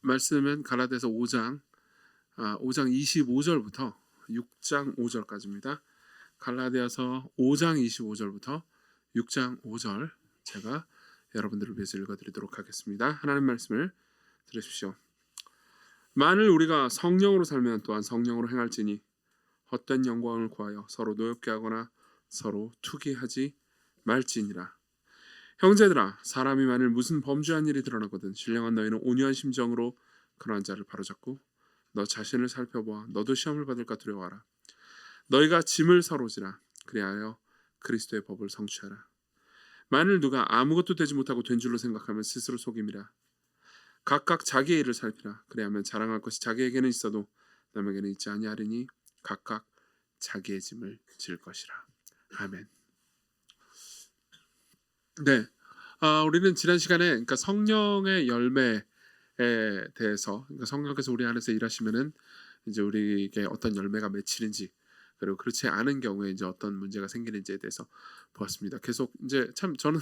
말씀은 갈라디아서 5장 25절부터 6장 5절까지입니다. 갈라디아서 5장 25절부터 6장 5절 제가 여러분들을 위해서 읽어드리도록 하겠습니다. 하나님 말씀을 들으십시오. 만일 우리가 성령으로 살면 또한 성령으로 행할지니 헛된 영광을 구하여 서로 노엽게 하거나 서로 투기하지 말지니라. 형제들아, 사람이 만일 무슨 범죄한 일이 드러나거든 신령한 너희는 온유한 심정으로 그러한 자를 바로잡고 너 자신을 살펴보아 너도 시험을 받을까 두려워하라. 너희가 짐을 서로지라. 그리하여 그리스도의 법을 성취하라. 만일 누가 아무것도 되지 못하고 된 줄로 생각하면 스스로 속임이라. 각각 자기의 일을 살피라. 그리하면 자랑할 것이 자기에게는 있어도 남에게는 있지 아니하리니 각각 자기의 짐을 질 것이라. 아멘. 네, 우리는 지난 시간에 그러니까 성령의 열매에 대해서, 그러니까 성령께서 우리 안에서 일하시면은 이제 우리에게 어떤 열매가 맺히는지, 그리고 그렇지 않은 경우에 이제 어떤 문제가 생기는지에 대해서 보았습니다. 계속 이제 참 저는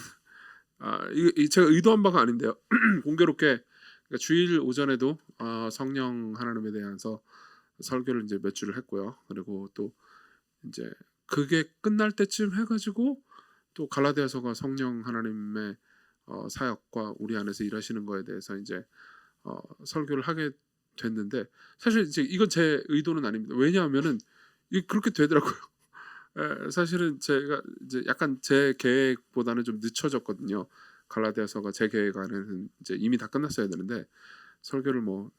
제가 의도한 바가 아닌데요. 공교롭게 그러니까 주일 오전에도 성령 하나님에 대해서 설교를 이제 몇 주를 했고요. 그리고 또 이제 그게 끝날 때쯤 해가지고 또 갈라디아서가 성령 하나님의 사역과 우리 안에서 일하시는 거에 대해서 이제 설교를 하게 됐는데, 사실 이제 이건 제 의도는 아닙니다. 왜냐하면은 이게 그렇게 되더라고요. 사실은 제가 이제 약간 제 계획보다는 좀 늦춰졌거든요. 갈라디아서가 제 계획 안에는 이제 이미 다 끝났어야 되는데 설교를 뭐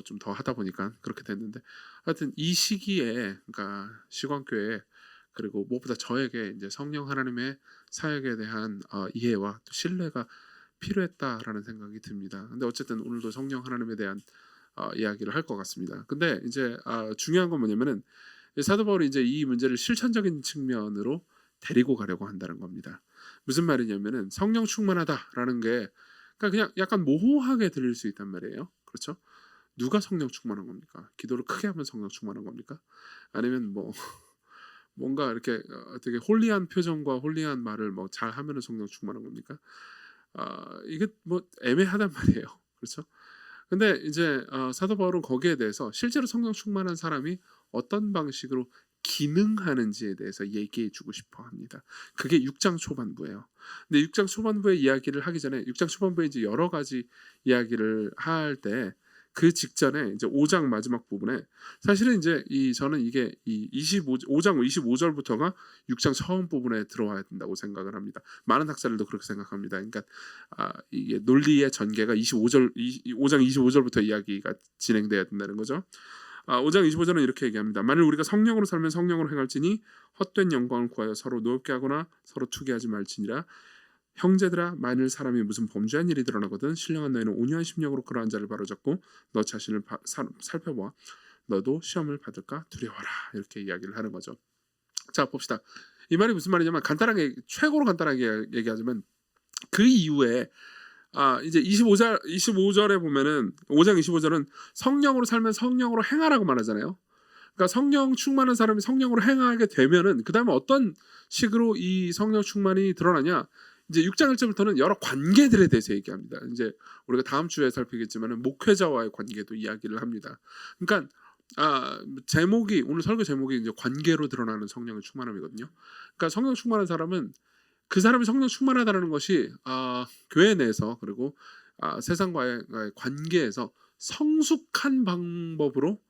좀 더 하다 보니까 그렇게 됐는데, 하여튼 이 시기에 그러니까 시광교회 그리고 무엇보다 저에게 이제 성령 하나님의 사역에 대한 이해와 또 신뢰가 필요했다라는 생각이 듭니다. 근데 어쨌든 오늘도 성령 하나님에 대한 이야기를 할 것 같습니다. 근데 이제 중요한 건 뭐냐면은 사도 바울이 이제 이 문제를 실천적인 측면으로 데리고 가려고 한다는 겁니다. 무슨 말이냐면은 성령 충만하다라는 게 그러니까 그냥 약간 모호하게 들릴 수 있단 말이에요. 그렇죠? 누가 성령 충만한 겁니까? 기도를 크게 하면 성령 충만한 겁니까? 아니면 뭐 뭔가 이렇게 되게 홀리한 표정과 홀리한 말을 뭐 잘 하면은 성령 충만한 겁니까? 이게 뭐 애매하단 말이에요. 그렇죠? 근데 이제 사도 바울은 거기에 대해서 실제로 성령 충만한 사람이 어떤 방식으로 기능하는지에 대해서 얘기해 주고 싶어 합니다. 그게 6장 초반부예요. 근데 6장 초반부의 이야기를 하기 전에 6장 초반부에 이제 여러 가지 이야기를 할 때 그 직전에 이제 5장 마지막 부분에 사실은 이제 저는 이게 이 5장 25절부터가 6장 처음 부분에 들어와야 된다고 생각을 합니다. 많은 학자들도 그렇게 생각합니다. 그러니까 이게 논리의 전개가 5장 25절부터 이야기가 진행돼야 된다는 거죠. 5장 25절은 이렇게 얘기합니다. 만일 우리가 성령으로 살면 성령으로 행할지니 헛된 영광을 구하여 서로 노엽게 하거나 서로 투기하지 말지니라. 형제들아, 만일 사람이 무슨 범죄한 일이 드러나거든 신령한 너희는 온유한 심령으로 그러한 자를 바로잡고 너 자신을 살펴보아 너도 시험을 받을까 두려워라. 이렇게 이야기를 하는 거죠. 자, 봅시다. 이 말이 무슨 말이냐면 간단하게 최고로 간단하게 얘기하자면 그 이후에 이제 25절에 보면은 5장 25절은 성령으로 살면 성령으로 행하라고 말하잖아요. 그러니까 성령 충만한 사람이 성령으로 행하게 되면은 그다음에 어떤 식으로 이 성령 충만이 드러나냐? 이제 6장 1절부터는 여러 관계들에 대해서 얘기합니다. 이제 우리가 다음 주에 살피겠지만은 목회자와의 관계도 이야기를 합니다. 그러니까 제목이 오늘 설교 제목이 이제 관계로 드러나는 성령의 충만함이거든요. 그러니까 성령 충만한 사람은 그 사람이 성령 충만하다는 것이 교회 내에서 그리고 세상과의 관계에서 성숙한 방법으로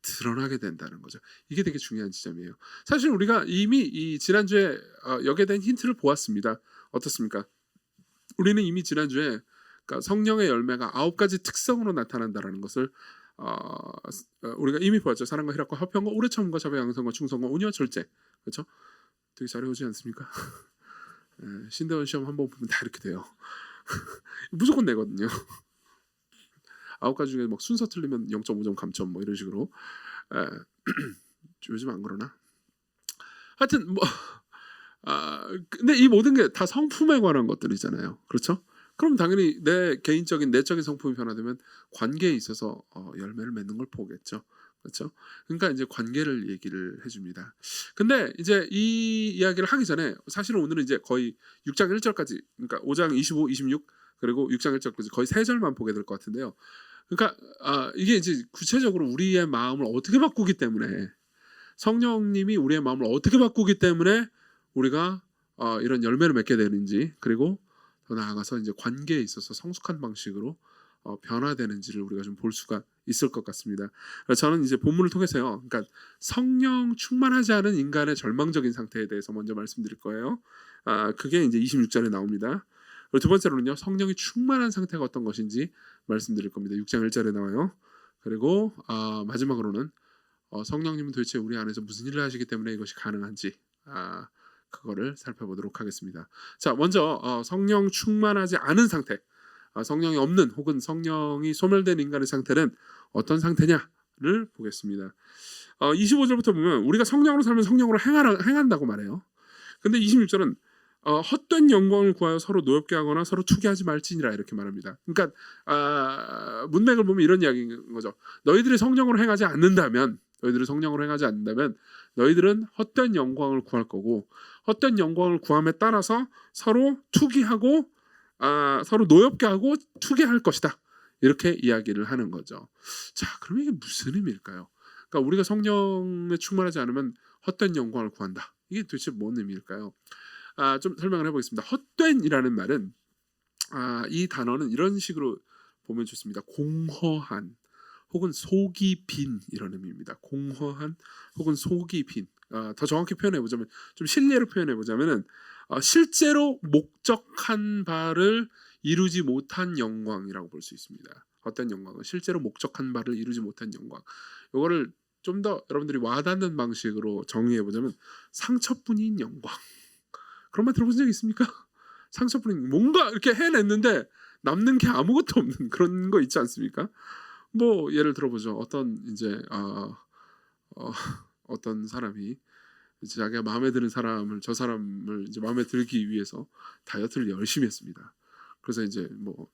드러나게 된다는 거죠. 이게 되게 중요한 지점이에요. 사실 우리가 이미 이 지난주에 여기에 대한 힌트를 보았습니다. 어떻습니까? 우리는 이미 지난주에 그러니까 성령의 열매가 9가지 특성으로 나타난다는 것을 우리가 이미 보았죠. 사랑과 희락과 화평과 오래 참음과 자비 양성과 충성과 온유와 절제. 그렇죠? 되게 잘해오지 않습니까? 신대원 시험 한번 보면 다 이렇게 돼요. 무조건 내거든요. 9가지 중에 막 순서 틀리면 0.5점 감점 뭐 이런 식으로. 요즘 안 그러나? 하여튼 뭐 근데 이 모든 게 다 성품에 관한 것들이잖아요. 그렇죠? 그럼 당연히 내 개인적인 내적인 성품이 변화되면 관계에 있어서 열매를 맺는 걸 보겠죠. 그렇죠? 그러니까 이제 관계를 얘기를 해줍니다. 근데 이제 이 이야기를 하기 전에 사실은 오늘은 이제 거의 6장 1절까지, 그러니까 5장 25, 26 그리고 6장 1절까지 거의 3절만 보게 될 것 같은데요. 그러니까 이게 이제 구체적으로 우리의 마음을 어떻게 바꾸기 때문에 성령님이 우리의 마음을 어떻게 바꾸기 때문에 우리가 이런 열매를 맺게 되는지 그리고 더 나아가서 이제 관계에 있어서 성숙한 방식으로 변화되는지를 우리가 좀 볼 수가 있을 것 같습니다. 그래서 저는 이제 본문을 통해서요. 그러니까 성령 충만하지 않은 인간의 절망적인 상태에 대해서 먼저 말씀드릴 거예요. 그게 이제 26절에 나옵니다. 그리고 두 번째로는요. 성령이 충만한 상태가 어떤 것인지 말씀드릴 겁니다. 6장 1절에 나와요. 그리고 마지막으로는 성령님은 도대체 우리 안에서 무슨 일을 하시기 때문에 이것이 가능한지 그거를 살펴보도록 하겠습니다. 자, 먼저 성령 충만하지 않은 상태, 성령이 없는 혹은 성령이 소멸된 인간의 상태는 어떤 상태냐를 보겠습니다. 25절부터 보면 우리가 성령으로 살면 성령으로 행한다고 말해요. 근데 26절은 헛된 영광을 구하여 서로 노엽게 하거나 서로 투기하지 말지니라 이렇게 말합니다. 그러니까 문맥을 보면 이런 이야기인 거죠. 너희들이 성령으로 행하지 않는다면 너희들은 헛된 영광을 구할 거고 헛된 영광을 구함에 따라서 서로 투기하고 서로 노엽게 하고 투기할 것이다. 이렇게 이야기를 하는 거죠. 자, 그럼 이게 무슨 의미일까요? 그러니까 우리가 성령에 충만하지 않으면 헛된 영광을 구한다. 이게 도대체 뭔 의미일까요? 좀 설명을 해보겠습니다. 헛된이라는 말은 이 단어는 이런 식으로 보면 좋습니다. 공허한 혹은 속이 빈 이런 의미입니다. 공허한 혹은 속이 빈. 더 정확히 표현해 보자면 좀 실례로 표현해 보자면은 실제로 목적한 바를 이루지 못한 영광이라고 볼 수 있습니다. 어떤 영광은 실제로 목적한 바를 이루지 못한 영광. 이거를 좀 더 여러분들이 와닿는 방식으로 정의해 보자면 상처뿐인 영광. 그런 말 들어본 적 있습니까? 상처뿐인 뭔가 이렇게 해냈는데 남는 게 아무것도 없는 그런 거 있지 않습니까? 뭐 예를 들어보죠. 어떤 이제 어떤 사람이 이제 자기가 마음에 드는 사람을 저 사람을 이제 마음에 들기 위해서 다이어트를 열심히 했습니다. 그래서 이제 뭐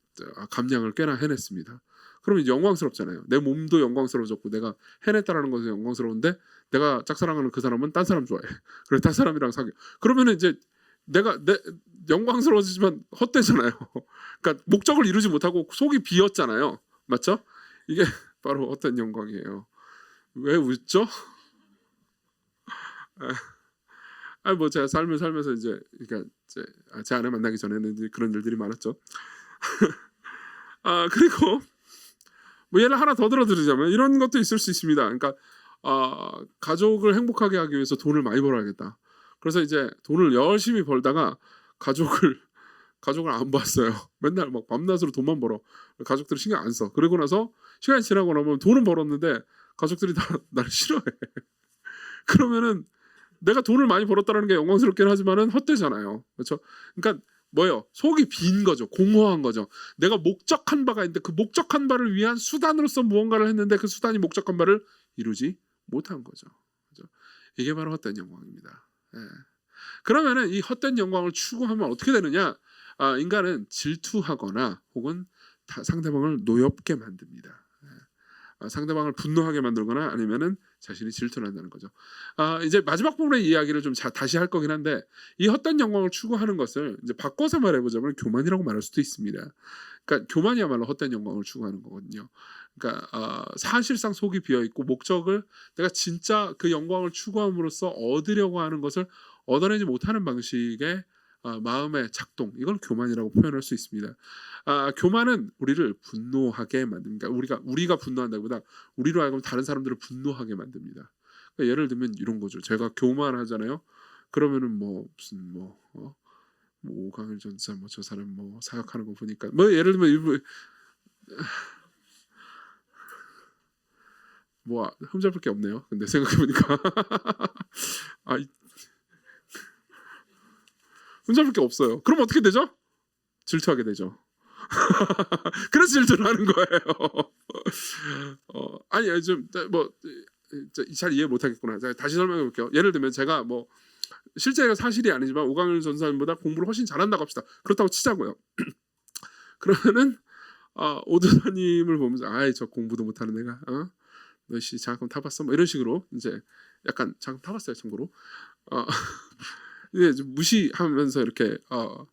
감량을 꽤나 해냈습니다. 그러면 이제 영광스럽잖아요. 내 몸도 영광스러워졌고 내가 해냈다라는 것은 영광스러운데 내가 짝사랑하는 그 사람은 딴 사람 좋아해. 그래서 딴 사람이랑 사귀어. 그러면은 이제 내가 영광스러워지지만 헛되잖아요. 그러니까 목적을 이루지 못하고 속이 비었잖아요. 맞죠? 이게 바로 어떤 영광이에요. 왜 웃죠? 뭐 제가 삶을 살면서 이제 그러니까 제 아내 만나기 전에는 이제 그런 일들이 많았죠. 그리고 뭐 예를 하나 더 들어드리자면 이런 것도 있을 수 있습니다. 그러니까 가족을 행복하게 하기 위해서 돈을 많이 벌어야겠다. 그래서 이제 돈을 열심히 벌다가 가족을 안 봤어요. 맨날 막 밤낮으로 돈만 벌어. 가족들이 신경 안 써. 그러고 나서 시간이 지나고 나면 돈은 벌었는데 가족들이 날 싫어해. 그러면은 내가 돈을 많이 벌었다는 게 영광스럽긴 하지만은 헛되잖아요. 그렇죠? 그러니까 뭐예요? 속이 빈 거죠. 공허한 거죠. 내가 목적한 바가 있는데 그 목적한 바를 위한 수단으로서 무언가를 했는데 그 수단이 목적한 바를 이루지 못한 거죠. 그렇죠? 이게 바로 헛된 영광입니다. 예. 그러면은 이 헛된 영광을 추구하면 어떻게 되느냐? 인간은 질투하거나 혹은 상대방을 노엽게 만듭니다. 상대방을 분노하게 만들거나 아니면은 자신이 질투를 한다는 거죠. 이제 마지막 부분의 이야기를 좀 다시 할 거긴 한데 이 헛된 영광을 추구하는 것을 이제 바꿔서 말해보자면 교만이라고 말할 수도 있습니다. 그러니까 교만이야말로 헛된 영광을 추구하는 거거든요. 그러니까 사실상 속이 비어 있고 목적을 내가 진짜 그 영광을 추구함으로써 얻으려고 하는 것을 얻어내지 못하는 방식의 마음의 작동, 이걸 교만이라고 표현할 수 있습니다. 교만은 우리를 분노하게 만듭니다. 우리가 분노한다기보다 우리로 하여금 다른 사람들을 분노하게 만듭니다. 그러니까 예를 들면 이런 거죠. 제가 교만하잖아요. 그러면은 뭐 무슨 뭐 오강일 전사 뭐 저 사람 뭐 사역하는 거 보니까 뭐 예를 들면 일부 뭐 흠잡을 게 없네요. 근데 생각해 보니까 흠잡을 게 없어요. 그럼 어떻게 되죠? 질투하게 되죠. 그래서 질투를 하는 거예요. 아니 좀 뭐 잘 이해 못하겠구나. 제가 다시 설명해 볼게요. 예를 들면 제가 뭐 실제가 사실이 아니지만 오강일 전사님보다 공부를 훨씬 잘한다고 합시다. 그렇다고 치자고요. 그러면은 오드사님을 보면서 저 공부도 못하는 애가 너씨 장학금 타봤어? 뭐 이런 식으로 이제 약간 장학금 타봤어요. 참고로 좀 무시하면서 이렇게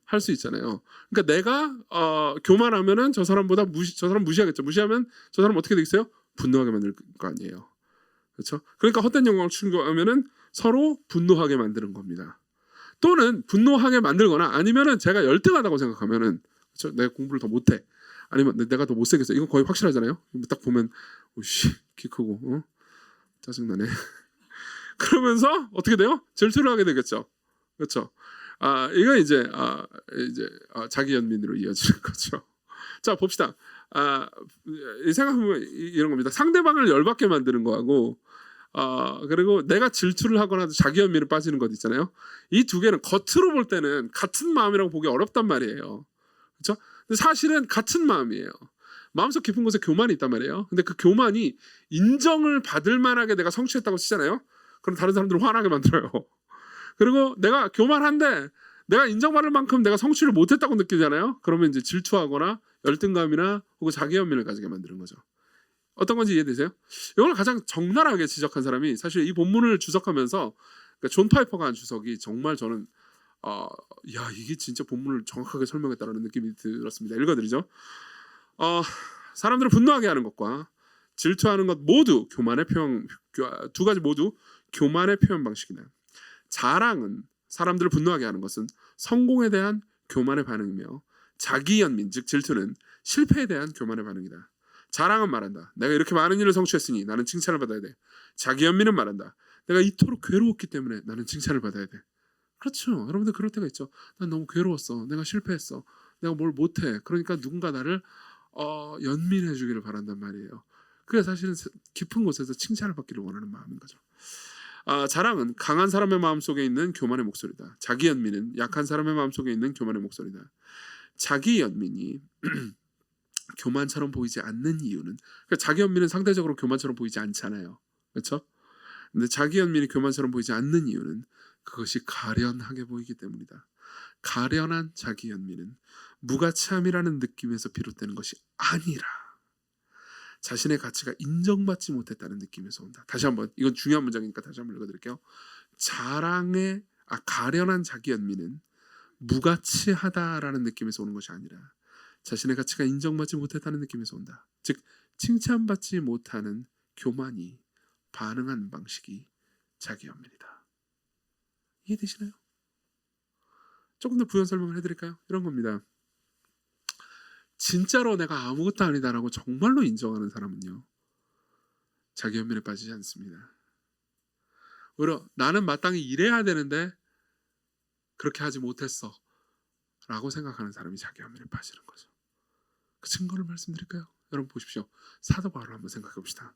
할 수 있잖아요. 그러니까 내가 교만하면은 저 사람 무시하겠죠. 무시하면 저 사람 어떻게 되겠어요? 분노하게 만들 거 아니에요. 그렇죠? 그러니까 헛된 영광을 추구하면은 서로 분노하게 만드는 겁니다. 또는 분노하게 만들거나 아니면은 제가 열등하다고 생각하면은 그렇죠? 내가 공부를 더 못해. 아니면 내가 더 못생겼어. 이건 거의 확실하잖아요. 딱 보면 오씨 키 크고 짜증나네. 그러면서 어떻게 돼요? 질투를 하게 되겠죠. 그렇죠? 이거 이제 자기 연민으로 이어지는 거죠. 자 봅시다. 생각해보면 이런 겁니다. 상대방을 열받게 만드는 거하고 그리고 내가 질투를 하거나 자기 연민에 빠지는 것 있잖아요. 이 두 개는 겉으로 볼 때는 같은 마음이라고 보기 어렵단 말이에요. 그렇죠? 근데 사실은 같은 마음이에요. 마음속 깊은 곳에 교만이 있단 말이에요. 근데 그 교만이 인정을 받을 만하게 내가 성취했다고 치잖아요. 그럼 다른 사람들을 화나게 만들어요. 그리고 내가 교만한데 내가 인정받을 만큼 내가 성취를 못했다고 느끼잖아요. 그러면 이제 질투하거나 열등감이나 혹은 자기 연민을 가지게 만드는 거죠. 어떤 건지 이해되세요? 이걸 가장 적나라하게 지적한 사람이 사실 이 본문을 주석하면서 그러니까 존 파이퍼가 한 주석이 정말 저는 야 이게 진짜 본문을 정확하게 설명했다라는 느낌이 들었습니다. 읽어드리죠. 사람들을 분노하게 하는 것과 질투하는 것 모두 두 가지 모두 교만의 표현 방식이다. 자랑은 사람들을 분노하게 하는 것은 성공에 대한 교만의 반응이며 자기 연민 즉 질투는 실패에 대한 교만의 반응이다. 자랑은 말한다. 내가 이렇게 많은 일을 성취했으니 나는 칭찬을 받아야 돼. 자기 연민은 말한다. 내가 이토록 괴로웠기 때문에 나는 칭찬을 받아야 돼. 그렇죠. 여러분들 그럴 때가 있죠. 난 너무 괴로웠어. 내가 실패했어. 내가 뭘 못해. 그러니까 누군가 나를 연민해 주기를 바란단 말이에요. 그게 사실은 깊은 곳에서 칭찬을 받기를 원하는 마음인 거죠. 자랑은 강한 사람의 마음속에 있는 교만의 목소리다. 자기 연민은 약한 사람의 마음속에 있는 교만의 목소리다. 자기 연민이 교만처럼 보이지 않는 이유는 그러니까 자기 연민은 상대적으로 교만처럼 보이지 않잖아요. 그렇죠? 근데 자기 연민이 교만처럼 보이지 않는 이유는 그것이 가련하게 보이기 때문이다. 가련한 자기 연민은 무가치함이라는 느낌에서 비롯되는 것이 아니라 자신의 가치가 인정받지 못했다는 느낌에서 온다. 다시 한번 이건 중요한 문장이니까 다시 한번 읽어드릴게요. 가련한 자기 연민은 무가치하다라는 느낌에서 오는 것이 아니라 자신의 가치가 인정받지 못했다는 느낌에서 온다. 즉 칭찬받지 못하는 교만이 반응한 방식이 자기 연민이다. 이해되시나요? 조금 더 부연 설명을 해드릴까요? 이런 겁니다. 진짜로 내가 아무것도 아니다라고 정말로 인정하는 사람은요 자기 연민에 빠지지 않습니다. 오히려 나는 마땅히 이래야 되는데 그렇게 하지 못했어 라고 생각하는 사람이 자기 연민에 빠지는 거죠. 그 증거를 말씀드릴까요? 여러분 보십시오. 사도 바울을 한번 생각해 봅시다.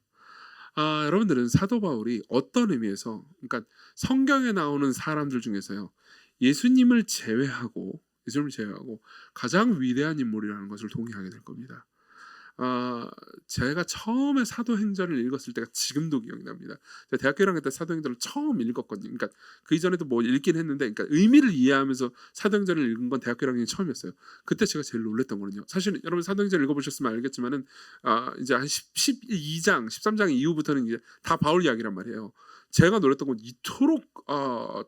여러분들은 사도 바울이 어떤 의미에서 그러니까 성경에 나오는 사람들 중에서요 예수님을 제외하고 가장 위대한 인물이라는 것을 동의하게 될 겁니다. 제가 처음에 사도행전을 읽었을 때가 지금도 기억이 납니다. 제가 대학교 1학년 때 사도행전을 처음 읽었거든요. 그러니까 그 이전에도 뭐 읽긴 했는데, 그러니까 의미를 이해하면서 사도행전을 읽은 건 대학교 1학년이 처음이었어요. 그때 제가 제일 놀랬던 거는요. 사실 여러분 사도행전 읽어보셨으면 알겠지만은 이제 한 12장, 13장 이후부터는 이제 다 바울 이야기란 말이에요. 제가 놀랬던 건 이토록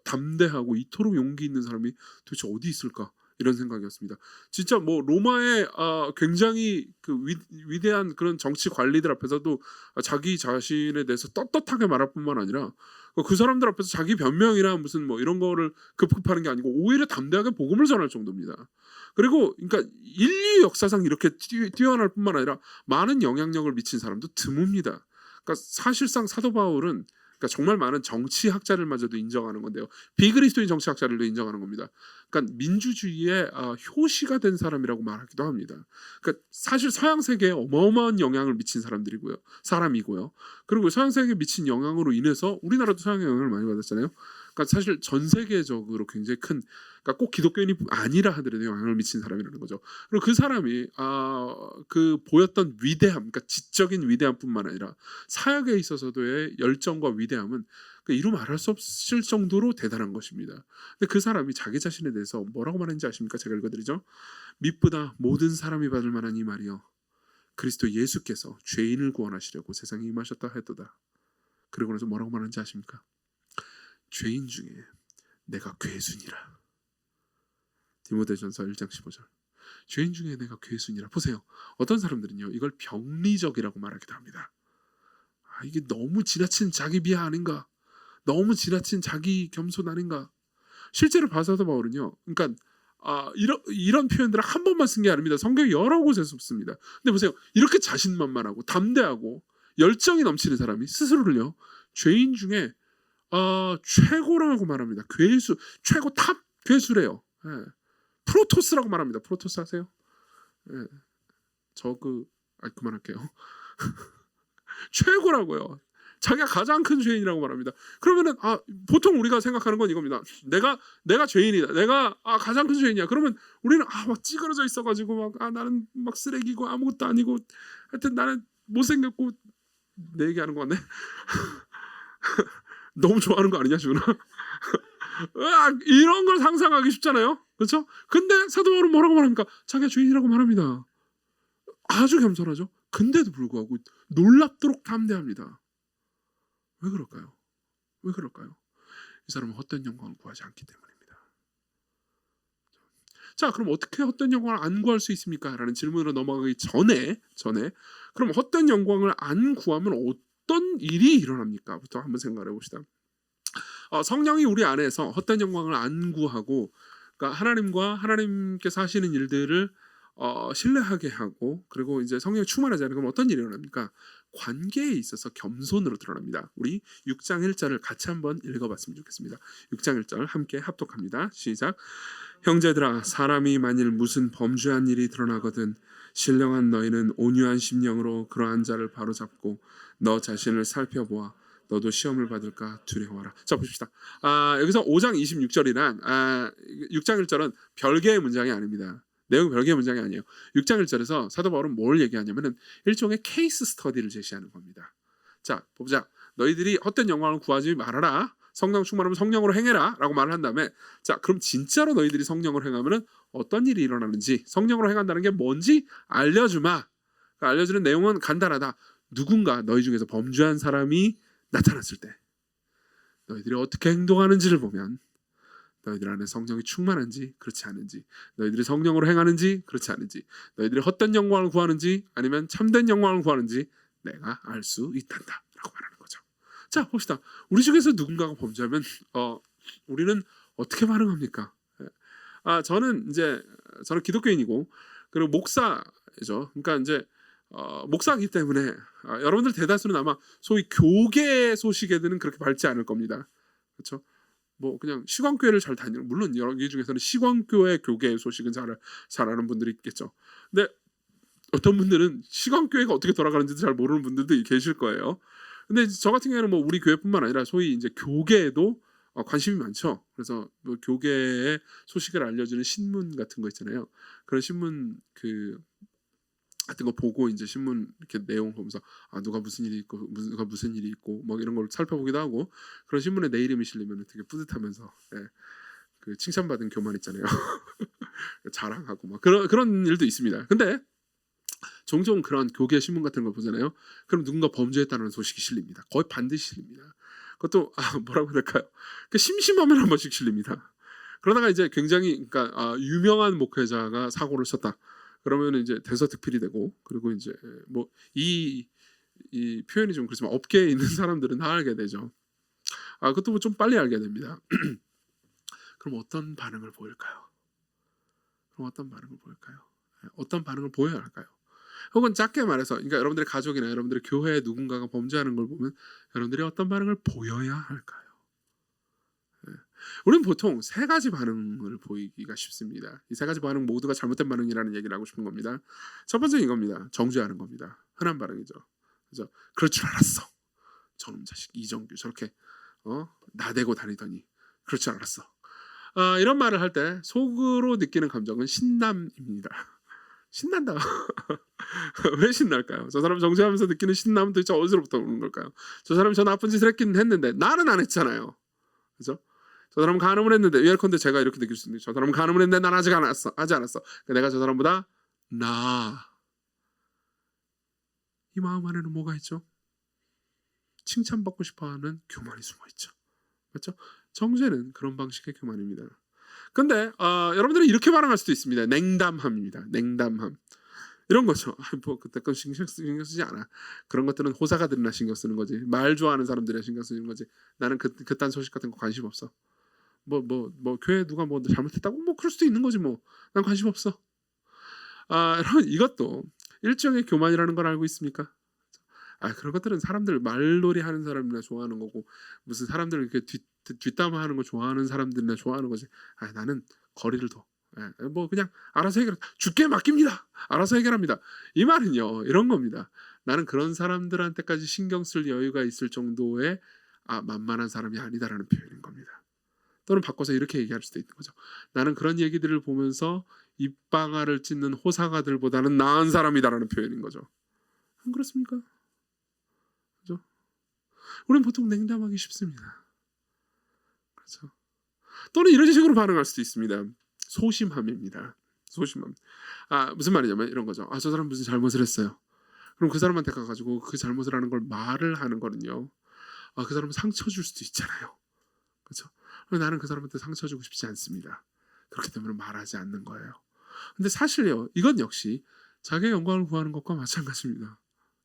담대하고 이토록 용기 있는 사람이 도대체 어디 있을까? 이런 생각이었습니다. 진짜 뭐 로마의 굉장히 그 위대한 그런 정치 관리들 앞에서도 자기 자신에 대해서 떳떳하게 말할 뿐만 아니라 그 사람들 앞에서 자기 변명이나 무슨 뭐 이런 거를 급급하는 게 아니고 오히려 담대하게 복음을 전할 정도입니다. 그리고 그러니까 인류 역사상 이렇게 뛰어날 뿐만 아니라 많은 영향력을 미친 사람도 드뭅니다. 그러니까 사실상 사도 바울은 그러니까 정말 많은 정치학자들마저도 인정하는 건데요. 비그리스도인 정치학자들도 인정하는 겁니다. 그러니까 민주주의의 효시가 된 사람이라고 말하기도 합니다. 그러니까 사실 서양 세계에 어마어마한 영향을 미친 사람이고요. 그리고 서양 세계에 미친 영향으로 인해서 우리나라도 서양의 영향을 많이 받았잖아요. 그러니까 사실 전 세계적으로 굉장히 큰 그러니까 꼭 기독교인이 아니라 하더라도 영향을 미친 사람이라는 거죠. 그리고 그 사람이 그 보였던 위대함, 그러니까 지적인 위대함뿐만 아니라 사역에 있어서도의 열정과 위대함은 이루 말할 수 없을 정도로 대단한 것입니다. 근데 그 사람이 자기 자신에 대해서 뭐라고 말했는지 아십니까? 제가 읽어드리죠. 밑보다 모든 사람이 받을 만한 이 말이요 그리스도 예수께서 죄인을 구원하시려고 세상에 임하셨다 했도다. 그리고 나서 뭐라고 말하는지 아십니까? 죄인 중에 내가 괴순이라. 디모데전서 1장 15절. 죄인 중에 내가 괴순이라. 보세요. 어떤 사람들은요 이걸 병리적이라고 말하기도 합니다. 이게 너무 지나친 자기 비하 아닌가, 너무 지나친 자기 겸손 아닌가. 실제로 바사도 바울은요, 그러니까 이런 표현들을 한 번만 쓴 게 아닙니다. 성경 여러 곳에서 씁니다. 근데 보세요, 이렇게 자신만만하고 담대하고 열정이 넘치는 사람이 스스로를요 죄인 중에 최고라고 말합니다. 괴수, 최고 탑 괴수래요. 예. 프로토스라고 말합니다. 프로토스 아세요? 예. 그만할게요. 최고라고요. 자기가 가장 큰 죄인이라고 말합니다. 그러면은 보통 우리가 생각하는 건 이겁니다. 내가 죄인이다. 내가 가장 큰 죄인이야. 그러면 우리는 막 찌그러져 있어가지고 나는 막 쓰레기고 아무것도 아니고 하여튼 나는 못생겼고 내 얘기하는 거 같네. 너무 좋아하는 거 아니냐 지훈아? 이런 걸 상상하기 쉽잖아요. 그렇죠? 근데 사도 바울은 뭐라고 말합니까? 자기가 죄인이라고 말합니다. 아주 겸손하죠. 근데도 불구하고 놀랍도록 담대합니다. 왜 그럴까요? 왜 그럴까요? 이 사람은 헛된 영광을 구하지 않기 때문입니다. 자, 그럼 어떻게 헛된 영광을 안 구할 수 있습니까? 라는 질문으로 넘어가기 전에 그럼 헛된 영광을 안 구하면 어떤 일이 일어납니까? 부터 한번 생각해 봅시다. 성령이 우리 안에서 헛된 영광을 안 구하고, 그러니까 하나님과 하나님께서 하시는 일들을 신뢰하게 하고, 그리고 이제 성령이 충만하지 않으면 어떤 일이 일어납니까? 관계에 있어서 겸손으로 드러납니다. 우리 6장 1절을 같이 한번 읽어봤으면 좋겠습니다. 6장 1절 함께 합독합니다. 시작. 형제들아, 사람이 만일 무슨 범죄한 일이 드러나거든 신령한 너희는 온유한 심령으로 그러한 자를 바로잡고 너 자신을 살펴보아 너도 시험을 받을까 두려워하라. 자, 보십시다. 여기서 5장 26절이란 6장 1절은 별개의 문장이 아닙니다. 내용이 별개의 문장이 아니에요. 6장 1절에서 사도 바울은 뭘 얘기하냐면은 일종의 케이스 스터디를 제시하는 겁니다. 자, 보자. 너희들이 헛된 영광을 구하지 말아라. 성령 충만하면 성령으로 행해라 라고 말을 한 다음에, 자, 그럼 진짜로 너희들이 성령으로 행하면은 어떤 일이 일어나는지, 성령으로 행한다는 게 뭔지 알려주마. 그러니까 알려주는 내용은 간단하다. 누군가 너희 중에서 범죄한 사람이 나타났을 때 너희들이 어떻게 행동하는지를 보면 너희들 안에 성령이 충만한지 그렇지 않은지, 너희들이 성령으로 행하는지 그렇지 않은지, 너희들이 헛된 영광을 구하는지 아니면 참된 영광을 구하는지 내가 알 수 있단다 라고 말하는 거죠. 자, 봅시다. 우리 중에서 누군가가 범죄하면 우리는 어떻게 반응합니까? 저는 기독교인이고 그리고 목사죠. 그러니까 이제 목사이기 때문에 여러분들 대다수는 아마 소위 교계 소식에는 그렇게 밝지 않을 겁니다. 그렇죠? 뭐 그냥 시광교회를 잘 다니는, 물론 여기 중에서는 시광교회 교계 소식은 잘 아는 분들이 있겠죠. 근데 어떤 분들은 시광교회가 어떻게 돌아가는지도 잘 모르는 분들도 계실 거예요. 근데 저 같은 경우에는 뭐 우리 교회뿐만 아니라 소위 이제 교계에도 관심이 많죠. 그래서 뭐 교계의 소식을 알려주는 신문 같은 거 있잖아요. 그런 신문 같은 거 보고 이제 신문 이렇게 내용 보면서 누가 무슨 일이 있고 누가 무슨 일이 있고 뭐 이런 걸 살펴보기도 하고, 그런 신문에 내 이름이 실리면 되게 뿌듯하면서 그 칭찬받은 교만 있잖아요. 자랑하고 막 그런 일도 있습니다. 근데 종종 그런 교계 신문 같은 걸 보잖아요. 그럼 누군가 범죄했다는 소식이 실립니다. 거의 반드시 실립니다. 그것도 뭐라고 해야 될까요? 심심하면 한 번씩 실립니다. 그러다가 이제 굉장히 유명한 목회자가 사고를 쳤다. 그러면 이제 대서특필이 되고, 그리고 이제 뭐 이 표현이 좀 그렇지만 업계에 있는 사람들은 다 알게 되죠. 그것도 뭐 좀 빨리 알게 됩니다. 그럼 어떤 반응을 보일까요? 어떤 반응을 보여야 할까요? 혹은 작게 말해서, 그러니까 여러분들의 가족이나 여러분들의 교회에 누군가가 범죄하는 걸 보면 여러분들이 어떤 반응을 보여야 할까요? 우리는 보통 세 가지 반응을 보이기가 쉽습니다. 이 세 가지 반응 모두가 잘못된 반응이라는 얘기를 하고 싶은 겁니다. 첫 번째는 이겁니다. 정죄하는 겁니다. 흔한 반응이죠. 그래서 그럴 줄 알았어. 저놈 자식 이정규 저렇게 나대고 다니더니 그럴 줄 알았어. 이런 말을 할 때 속으로 느끼는 감정은 신남입니다. 신난다. 왜 신날까요? 저 사람 정죄하면서 느끼는 신남은 도대체 어디서부터 오는 걸까요? 저 사람이 저 나쁜 짓을 했긴 했는데 나는 안 했잖아요. 그렇죠? 저 사람은 간음을 했는데, 예컨대 제가 이렇게 느낄 수 있는데, 저 사람은 간음을 했는데 난 아직 하지 않았어. 내가 저 사람보다 이 마음 안에는 뭐가 있죠? 칭찬받고 싶어하는 교만이 숨어있죠. 맞죠? 정죄는 그런 방식의 교만입니다. 근데 여러분들은 이렇게 반응할 수도 있습니다. 냉담함입니다. 냉담함. 이런 거죠. 뭐 그때 건 신경 쓰지 않아. 그런 것들은 호사가들이나 신경 쓰는 거지. 말 좋아하는 사람들이나 신경 쓰는 거지. 나는 그딴 소식 같은 거 관심 없어. 뭐 교회 누가 뭐 잘못했다고 뭐 그럴 수도 있는 거지 뭐. 난 관심 없어. 여러분 이것도 일종의 교만이라는 걸 알고 있습니까? 그런 것들은 사람들 말놀이 하는 사람이나 좋아하는 거고 무슨 사람들 이렇게 뒷담화하는 거 좋아하는 사람들이나 좋아하는 거지. 나는 거리를 둬. 뭐 그냥 알아서 해결. 주께 맡깁니다. 알아서 해결합니다. 이 말은요 이런 겁니다. 나는 그런 사람들한테까지 신경 쓸 여유가 있을 정도의 만만한 사람이 아니다라는 표현인 겁니다. 또는 바꿔서 이렇게 얘기할 수도 있는 거죠. 나는 그런 얘기들을 보면서 입방아를 찢는 호사가들보다는 나은 사람이다라는 표현인 거죠. 안 그렇습니까? 그렇죠? 우리는 보통 냉담하기 쉽습니다. 그렇죠? 또는 이런 식으로 반응할 수도 있습니다. 소심함입니다. 소심함. 무슨 말이냐면 이런 거죠. 저 사람 무슨 잘못을 했어요. 그럼 그 사람한테 가가지고 그 잘못을 하는 걸 말을 하는 거는요. 그 사람은 상처 줄 수도 있잖아요. 그렇죠? 나는 그 사람한테 상처 주고 싶지 않습니다. 그렇기 때문에 말하지 않는 거예요. 근데 사실요, 이건 역시 자기의 영광을 구하는 것과 마찬가지입니다.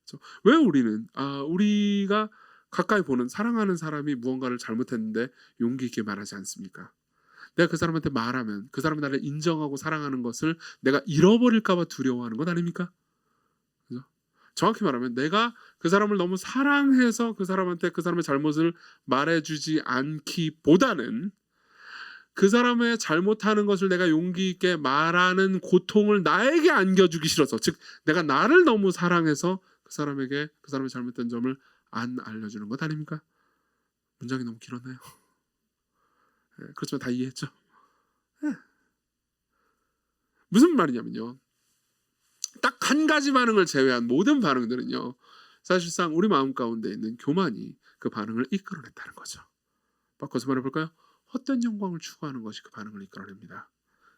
그렇죠? 왜 우리는 우리가 가까이 보는 사랑하는 사람이 무언가를 잘못했는데 용기 있게 말하지 않습니까? 내가 그 사람한테 말하면 그 사람이 나를 인정하고 사랑하는 것을 내가 잃어버릴까 봐 두려워하는 것 아닙니까? 그죠? 정확히 말하면 내가 그 사람을 너무 사랑해서 그 사람한테 그 사람의 잘못을 말해주지 않기보다는 그 사람의 잘못하는 것을 내가 용기 있게 말하는 고통을 나에게 안겨주기 싫어서, 즉 내가 나를 너무 사랑해서 그 사람에게 그 사람의 잘못된 점을 안 알려주는 것 아닙니까? 문장이 너무 길었나요? 그렇지만 다 이해했죠? 무슨 말이냐면요, 딱 한 가지 반응을 제외한 모든 반응들은요 사실상 우리 마음 가운데 있는 교만이 그 반응을 이끌어냈다는 거죠. 바꿔서 말해볼까요? 헛된 영광을 추구하는 것이 그 반응을 이끌어냅니다.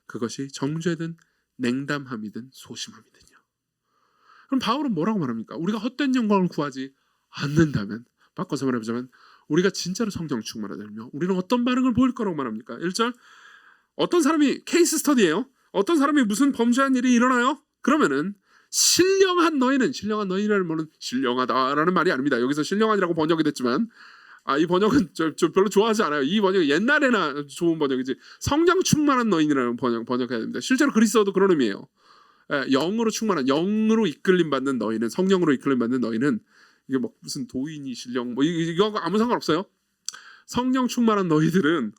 그것이 정죄든 냉담함이든 소심함이든요. 그럼 바울은 뭐라고 말합니까? 우리가 헛된 영광을 구하지 않는다면, 바꿔서 말해보자면 우리가 진짜로 성령 충만하다면 우리는 어떤 반응을 보일 거라고 말합니까? 1절, 어떤 사람이 케이스 스터디예요. 어떤 사람이 무슨 범죄한 일이 일어나요? 그러면은 신령한 너희는 뭐는 신령하다라는 말이 아닙니다. 여기서 신령한이라고 번역이 됐지만 이 번역은 저 별로 좋아하지 않아요. 이 번역이 옛날에나 좋은 번역이지, 성령 충만한 너희라는 번역해야 됩니다. 실제로 그리스어도 그런 의미예요. 영으로 충만한, 영으로 이끌림 받는 너희는, 성령으로 이끌림 받는 너희는, 이게 뭐 무슨 도인이 신령 뭐 이거 아무 상관없어요. 성령 충만한 너희들은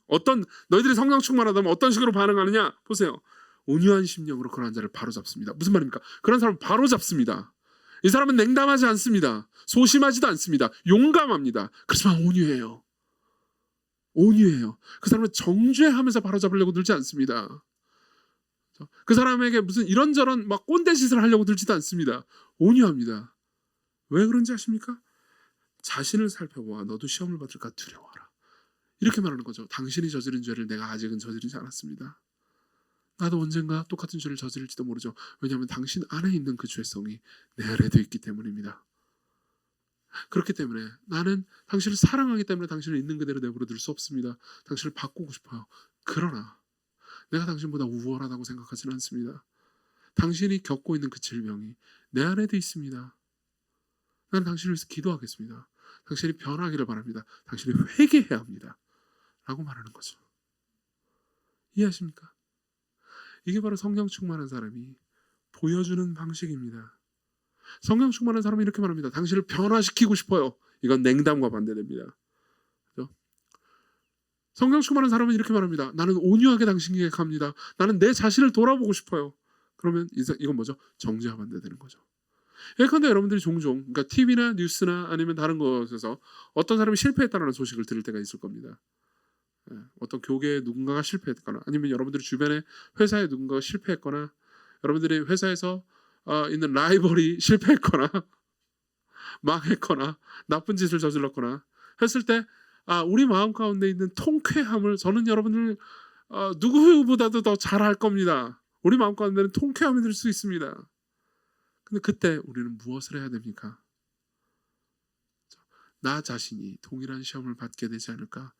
너희들이 성령 충만하다면 어떤 식으로 반응하느냐 보세요. 온유한 심령으로 그런 자를 바로잡습니다. 무슨 말입니까? 그런 사람을 바로잡습니다. 이 사람은 냉담하지 않습니다. 소심하지도 않습니다. 용감합니다. 그렇지만 온유해요. 그 사람은 정죄하면서 바로잡으려고 들지 않습니다. 그 사람에게 무슨 이런저런 막 꼰대 짓을 하려고 들지도 않습니다. 온유합니다. 왜 그런지 아십니까? 자신을 살펴보아 너도 시험을 받을까 두려워하라. 이렇게 말하는 거죠. 당신이 저지른 죄를 내가 아직은 저지르지 않았습니다. 나도 언젠가 똑같은 죄를 저지를지도 모르죠. 왜냐하면 당신 안에 있는 그 죄성이 내 안에도 있기 때문입니다. 그렇기 때문에 나는 당신을 사랑하기 때문에 당신을 있는 그대로 내버려 둘 수 없습니다. 당신을 바꾸고 싶어요. 그러나 내가 당신보다 우월하다고 생각하지는 않습니다. 당신이 겪고 있는 그 질병이 내 안에도 있습니다. 나는 당신을 위해서 기도하겠습니다. 당신이 변하기를 바랍니다. 당신이 회개해야 합니다. 라고 말하는 거죠. 이해하십니까? 이게 바로 성령 충만한 사람이 보여주는 방식입니다. 성령 충만한 사람이 이렇게 말합니다. 당신을 변화시키고 싶어요. 이건 냉담과 반대됩니다. 그렇죠? 성령 충만한 사람은 이렇게 말합니다. 나는 온유하게 당신에게 갑니다. 나는 내 자신을 돌아보고 싶어요. 그러면 이건 뭐죠? 정죄와 반대되는 거죠. 예컨대 여러분들이 종종 그러니까 TV나 뉴스나 아니면 다른 곳에서 어떤 사람이 실패했다는 소식을 들을 때가 있을 겁니다. 어떤 교계에 누군가가 실패했거나 아니면 여러분들이 주변에 회사에 누군가가 실패했거나 여러분들이 회사에서 있는 라이벌이 실패했거나 망했거나 나쁜 짓을 저질렀거나 했을 때 우리 마음 가운데 있는 통쾌함을 저는 여러분들 누구보다도 더 잘할 겁니다. 우리 마음 가운데는 통쾌함이 들 수 있습니다. 근데 그때 우리는 무엇을 해야 됩니까? 나 자신이 동일한 시험을 받게 되지 않을까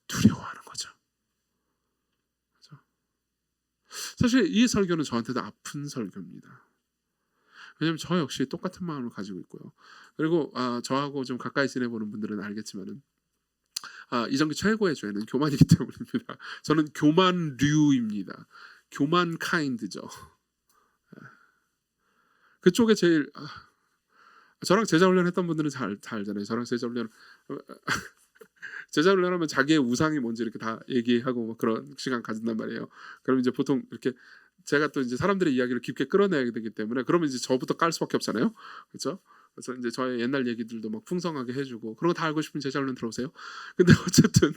두려워하는 거죠. 사실 이 설교는 저한테도 아픈 설교입니다. 왜냐하면 저 역시 똑같은 마음을 가지고 있고요. 그리고 저하고 좀 가까이 지내보는 분들은 알겠지만은 이전기 최고의 죄는 교만이기 때문입니다. 저는 교만류입니다. 교만 카인드죠. 그쪽에 제일 저랑 제자 훈련했던 분들은 잘 알잖아요. 저랑 제자 훈련하면 자기의 우상이 뭔지 이렇게 다 얘기하고 뭐 그런 시간 가진단 말이에요. 그럼 이제 보통 이렇게 제가 또 이제 사람들의 이야기를 깊게 끌어내야 되기 때문에 그러면 이제 저부터 깔 수밖에 없잖아요. 그렇죠? 그래서 이제 저의 옛날 얘기들도 막 풍성하게 해주고 그런 거 다 알고 싶으면 제자 훈련 들어오세요. 근데 어쨌든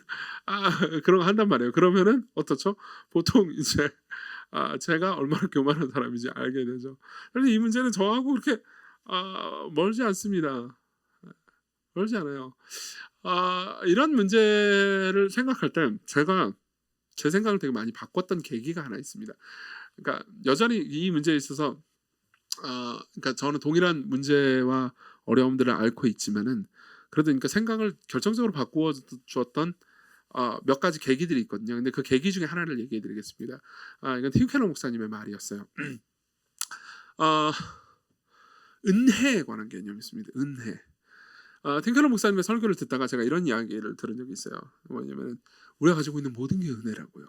그런 거 한단 말이에요. 그러면은 어떻죠? 보통 이제 제가 얼마나 교만한 사람인지 알게 되죠. 그런데 이 문제는 저하고 그렇게 멀지 않습니다. 멀지 않아요. 이런 문제를 생각할 때 제가 제 생각을 되게 많이 바꿨던 계기가 하나 있습니다. 그러니까 여전히 이 문제에 있어서 그러니까 저는 동일한 문제와 어려움들을 앓고 있지만은 그래도 그러니까 생각을 결정적으로 바꾸어 주었던 몇 가지 계기들이 있거든요. 근데 그 계기 중에 하나를 얘기해 드리겠습니다. 이건 팀 켈러 목사님의 말이었어요. 어, 은혜에 관한 개념이 있습니다. 은혜. 팀 켈러 목사님의 설교를 듣다가 제가 이런 이야기를 들은 적이 있어요. 뭐냐면 우리가 가지고 있는 모든 게 은혜라고요.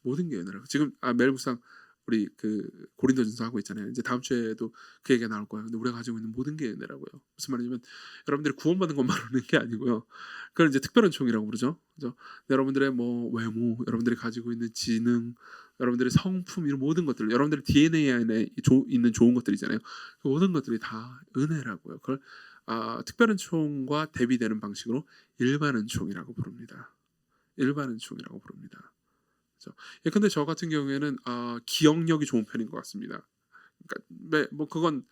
모든 게 은혜라고. 지금 멜 목사 우리 그 고린도전서 하고 있잖아요. 이제 다음 주에도 그 얘기가 나올 거예요. 근데 우리가 가지고 있는 모든 게 은혜라고요. 무슨 말이냐면 여러분들이 구원받은 것만 오는 게 아니고요. 그걸 이제 특별한 총이라고 부르죠. 그죠? 여러분들의 뭐 외모, 여러분들이 가지고 있는 지능, 여러분들의 성품 이런 모든 것들, 여러분들의 DNA 안에 있는 좋은 것들이잖아요. 그 모든 것들이 다 은혜라고요. 그걸 특별한 총과 대비되는 방식으로 일반은 총이라고 부릅니다. 일반은 총이라고 부릅니다. 근데 저 같은 경우에는 기억력이 좋은 편인 것 같습니다. 그러니까 뭐 그건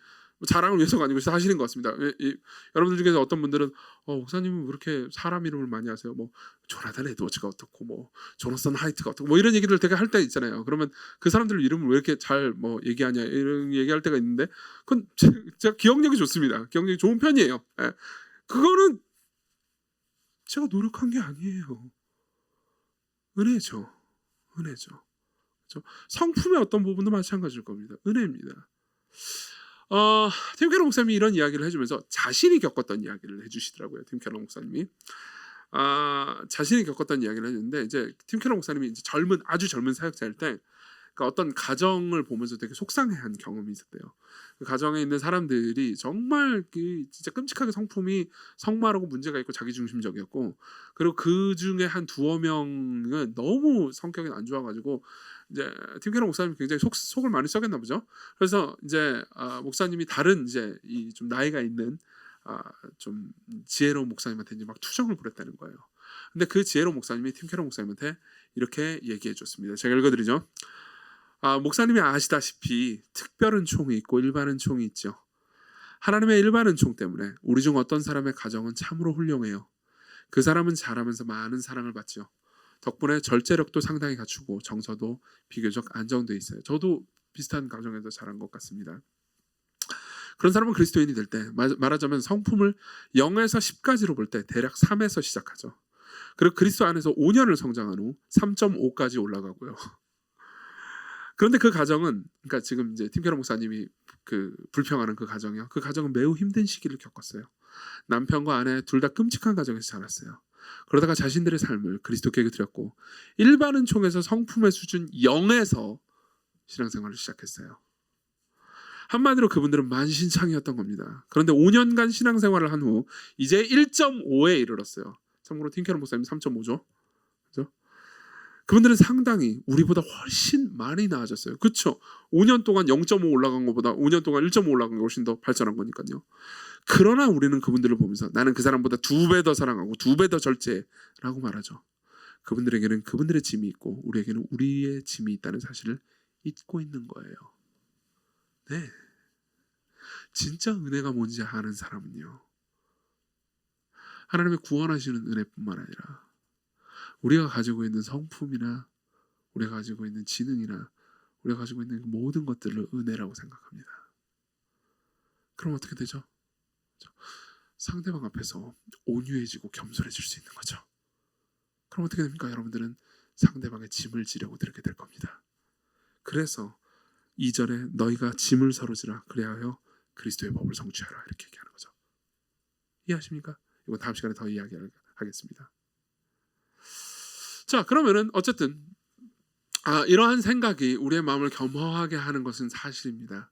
자랑을 위해서가 아니고 사실인 것 같습니다. 여러분들 중에서 어떤 분들은 목사님은 왜 이렇게 사람 이름을 많이 하세요? 뭐 조나단 에드워즈가 어떻고 뭐 조나선 하이트가 어떻고 뭐 이런 얘기들 되게 할 때 있잖아요. 그러면 그 사람들 이름을 왜 이렇게 잘 뭐 얘기하냐 이런 얘기할 때가 있는데 그건 제가 기억력이 좋습니다. 기억력이 좋은 편이에요. 예. 그거는 제가 노력한 게 아니에요. 은혜죠. 은혜죠. 그렇죠? 성품의 어떤 부분도 마찬가지일 겁니다. 은혜입니다. 팀 켈러 목사님이 이런 이야기를 해주면서 자신이 겪었던 이야기를 해주시더라고요. 팀 켈러 목사님이 자신이 겪었던 이야기를 했는데 이제 팀 켈러 목사님이 이제 아주 젊은 사역자일 때 그러니까 어떤 가정을 보면서 되게 속상해한 경험이 있었대요. 그 가정에 있는 사람들이 정말 진짜 끔찍하게 성품이 성마르고 문제가 있고 자기중심적이었고 그리고 그 중에 한 두어 명은 너무 성격이 안 좋아가지고 이제 팀 켈러 목사님이 굉장히 속을 많이 썩였나 보죠. 그래서 이제 목사님이 다른 이제 이 좀 나이가 있는 좀 지혜로운 목사님한테 이제 막 투정을 부렸다는 거예요. 근데 그 지혜로운 목사님이 팀 켈러 목사님한테 이렇게 얘기해 줬습니다. 제가 읽어드리죠. 목사님이 아시다시피 특별한 총이 있고 일반은 총이 있죠. 하나님의 일반은 총 때문에 우리 중 어떤 사람의 가정은 참으로 훌륭해요. 그 사람은 자라면서 많은 사랑을 받죠. 덕분에 절제력도 상당히 갖추고 정서도 비교적 안정돼 있어요. 저도 비슷한 가정에서 자란 것 같습니다. 그런 사람은 그리스도인이 될 때 말하자면 성품을 0에서 10까지로 볼 때 대략 3에서 시작하죠. 그리고 그리스도 안에서 5년을 성장한 후 3.5까지 올라가고요. 그런데 그 가정은 그러니까 지금 이제 팀 켈러 목사님이 그 불평하는 그 가정이요. 그 가정은 매우 힘든 시기를 겪었어요. 남편과 아내 둘 다 끔찍한 가정에서 자랐어요. 그러다가 자신들의 삶을 그리스도께 드렸고 일반은 총에서 성품의 수준 0에서 신앙생활을 시작했어요. 한마디로 그분들은 만신창이었던 겁니다. 그런데 5년간 신앙생활을 한 후 이제 1.5에 이르렀어요. 참고로 팀 켈러 목사님 3.5죠. 그죠? 그분들은 상당히 우리보다 훨씬 많이 나아졌어요. 그렇죠? 5년 동안 0.5 올라간 것보다 5년 동안 1.5 올라간 게 훨씬 더 발전한 거니까요. 그러나 우리는 그분들을 보면서 나는 그 사람보다 2배 더 사랑하고 2배 더 절제라고 말하죠. 그분들에게는 그분들의 짐이 있고 우리에게는 우리의 짐이 있다는 사실을 잊고 있는 거예요. 네, 진짜 은혜가 뭔지 아는 사람은요. 하나님의 구원하시는 은혜뿐만 아니라 우리가 가지고 있는 성품이나 우리가 가지고 있는 지능이나 우리가 가지고 있는 모든 것들을 은혜라고 생각합니다. 그럼 어떻게 되죠? 상대방 앞에서 온유해지고 겸손해질 수 있는 거죠. 그럼 어떻게 됩니까? 여러분들은 상대방의 짐을 지려고 들게 될 겁니다. 그래서 2절에 너희가 짐을 서로지라 그리하여 그리스도의 법을 성취하라 이렇게 얘기하는 거죠. 이해하십니까? 이건 다음 시간에 더 이야기하겠습니다. 자, 그러면은 어쨌든 이러한 생각이 우리의 마음을 겸허하게 하는 것은 사실입니다.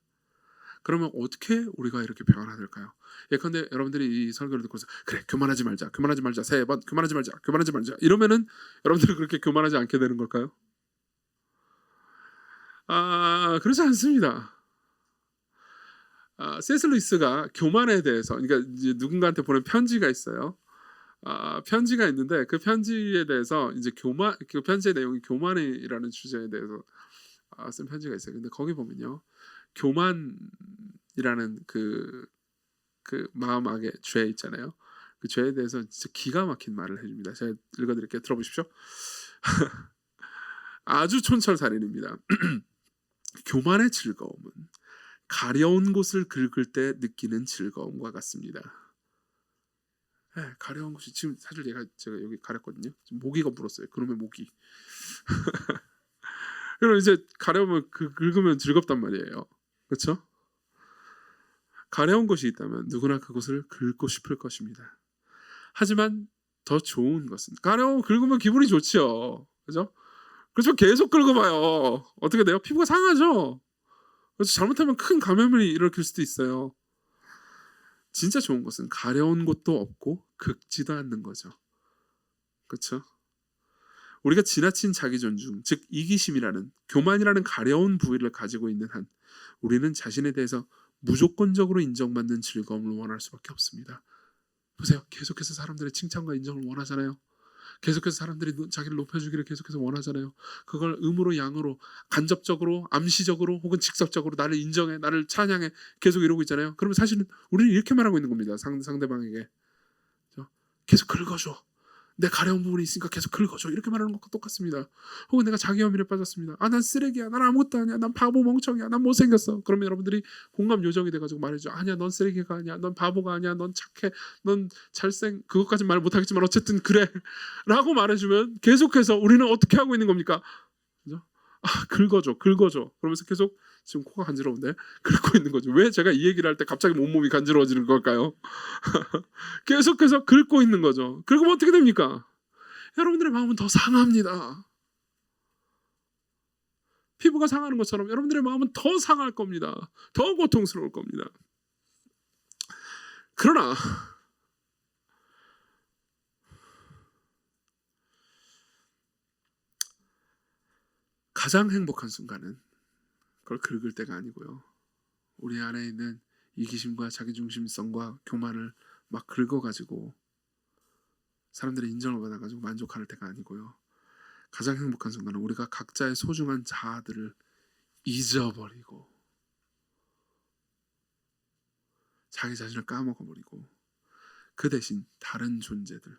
그러면 어떻게 우리가 이렇게 변화될까요? 예컨대 여러분들이 이 설교를 듣고서 그래 교만하지 말자 3번 교만하지 말자 이러면은 여러분들은 그렇게 교만하지 않게 되는 걸까요? 그렇지 않습니다. C.S. 루이스가 교만에 대해서, 그러니까 이제 누군가한테 보낸 편지가 있어요. 편지가 있는데 그 편지에 대해서 이제 그 편지의 내용이 교만이라는 주제에 대해서 쓴 편지가 있어요. 근데 거기 보면요, 교만이라는 그 마음악의 죄 있잖아요. 그 죄에 대해서 진짜 기가 막힌 말을 해줍니다. 제가 읽어드릴게요. 들어보십시오. 아주 촌철살인입니다. 교만의 즐거움은 가려운 곳을 긁을 때 느끼는 즐거움과 같습니다. 네, 가려운 곳이 지금 사실 제가 여기 가렸거든요. 지금 모기가 물었어요. 그놈의 모기. 그럼 이제 가려우면 긁으면 즐겁단 말이에요. 그렇죠? 가려운 곳이 있다면 누구나 그곳을 긁고 싶을 것입니다. 하지만 더 좋은 것은 가려운 긁으면 기분이 좋지요. 그죠? 그렇죠? 계속 긁어봐요. 어떻게 돼요? 피부가 상하죠. 그래서 잘못하면 큰 감염을 일으킬 수도 있어요. 진짜 좋은 것은 가려운 곳도 없고 긁지도 않는 거죠. 그렇죠? 우리가 지나친 자기 존중, 즉 이기심이라는 교만이라는 가려운 부위를 가지고 있는 한 우리는 자신에 대해서 무조건적으로 인정받는 즐거움을 원할 수밖에 없습니다. 보세요. 계속해서 사람들의 칭찬과 인정을 원하잖아요. 계속해서 사람들이 자기를 높여주기를 계속해서 원하잖아요. 그걸 음으로 양으로 간접적으로 암시적으로 혹은 직접적으로 나를 인정해, 나를 찬양해 계속 이러고 있잖아요. 그러면 사실은 우리는 이렇게 말하고 있는 겁니다. 상대방에게 계속 긁어줘. 내 가려운 부분이 있으니까 계속 긁어줘. 이렇게 말하는 것과 똑같습니다. 혹은 내가 자기 혐의에 빠졌습니다. 난 쓰레기야. 난 아무것도 아니야. 난 바보 멍청이야. 난 못생겼어. 그러면 여러분들이 공감 요정이 돼가지고 말해줘. 아니야, 넌 쓰레기가 아니야. 넌 바보가 아니야. 넌 착해. 넌 그것까진 말 못하겠지만 어쨌든 그래. 라고 말해주면 계속해서 우리는 어떻게 하고 있는 겁니까? 그죠? 긁어줘. 그러면서 계속 지금 코가 간지러운데 긁고 있는 거죠. 왜 제가 이 얘기를 할 때 갑자기 온몸이 간지러워지는 걸까요? 계속해서 긁고 있는 거죠. 긁으면 어떻게 됩니까? 여러분들의 마음은 더 상합니다. 피부가 상하는 것처럼 여러분들의 마음은 더 상할 겁니다. 더 고통스러울 겁니다. 그러나 가장 행복한 순간은 그걸 긁을 때가 아니고요. 우리 안에 있는 이기심과 자기중심성과 교만을 막 긁어가지고 사람들의 인정을 받아가지고 만족할 때가 아니고요. 가장 행복한 순간은 우리가 각자의 소중한 자아들을 잊어버리고 자기 자신을 까먹어버리고 그 대신 다른 존재들,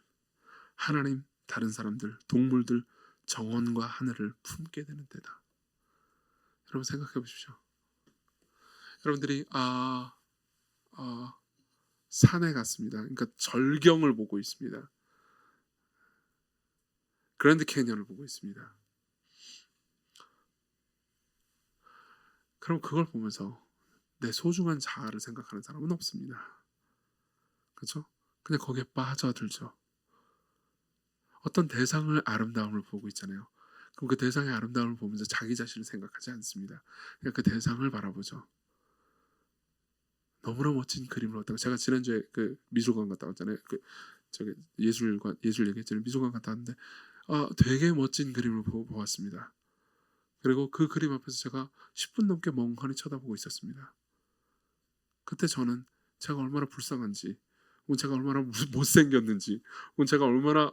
하나님, 다른 사람들, 동물들, 정원과 하늘을 품게 되는 때다. 여러분 생각해 보십시오. 여러분들이 산에 갔습니다. 그러니까 절경을 보고 있습니다. 그랜드 캐니언을 보고 있습니다. 그럼 그걸 보면서 내 소중한 자아를 생각하는 사람은 없습니다. 그렇죠? 그냥 거기에 빠져들죠. 어떤 대상을 아름다움을 보고 있잖아요. 그럼 그 대상의 아름다움을 보면서 자기 자신을 생각하지 않습니다. 그냥 그 대상을 바라보죠. 너무나 멋진 그림을 봤다고. 제가 지난주에 그 미술관 갔다 왔잖아요. 저기 예술 얘기했잖아요. 미술관 갔다 왔는데 되게 멋진 그림을 보았습니다. 그리고 그 그림 앞에서 제가 10분 넘게 멍하니 쳐다보고 있었습니다. 그때 저는 제가 얼마나 불쌍한지, 혹은 제가 얼마나 못생겼는지, 혹은 제가 얼마나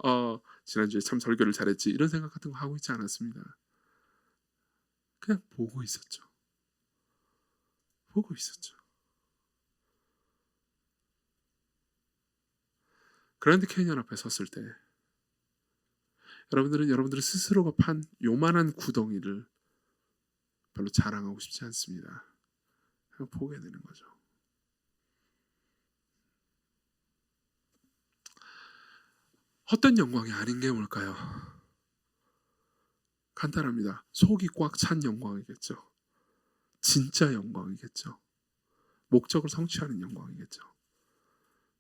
지난주에 참 설교를 잘했지 이런 생각 같은 거 하고 있지 않았습니다. 그냥 보고 있었죠. 그랜드 캐니언 앞에 섰을 때 여러분들은 여러분들 스스로가 판 요만한 구덩이를 별로 자랑하고 싶지 않습니다. 그냥 보게 되는 거죠. 헛된 영광이 아닌 게 뭘까요? 간단합니다. 속이 꽉 찬 영광이겠죠. 진짜 영광이겠죠. 목적을 성취하는 영광이겠죠.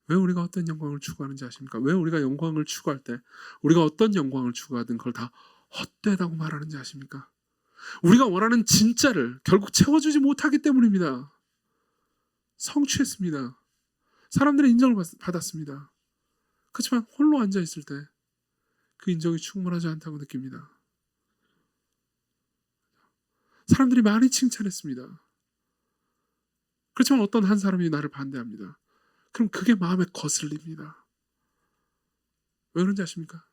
왜 우리가 어떤 영광을 추구하는지 아십니까? 왜 우리가 영광을 추구할 때 우리가 어떤 영광을 추구하든 그걸 다 헛되다고 말하는지 아십니까? 우리가 원하는 진짜를 결국 채워주지 못하기 때문입니다. 성취했습니다. 사람들의 인정을 받았습니다. 그렇지만 홀로 앉아있을 때 그 인정이 충분하지 않다고 느낍니다. 사람들이 많이 칭찬했습니다. 그렇지만 어떤 한 사람이 나를 반대합니다. 그럼 그게 마음에 거슬립니다. 왜 그런지 아십니까?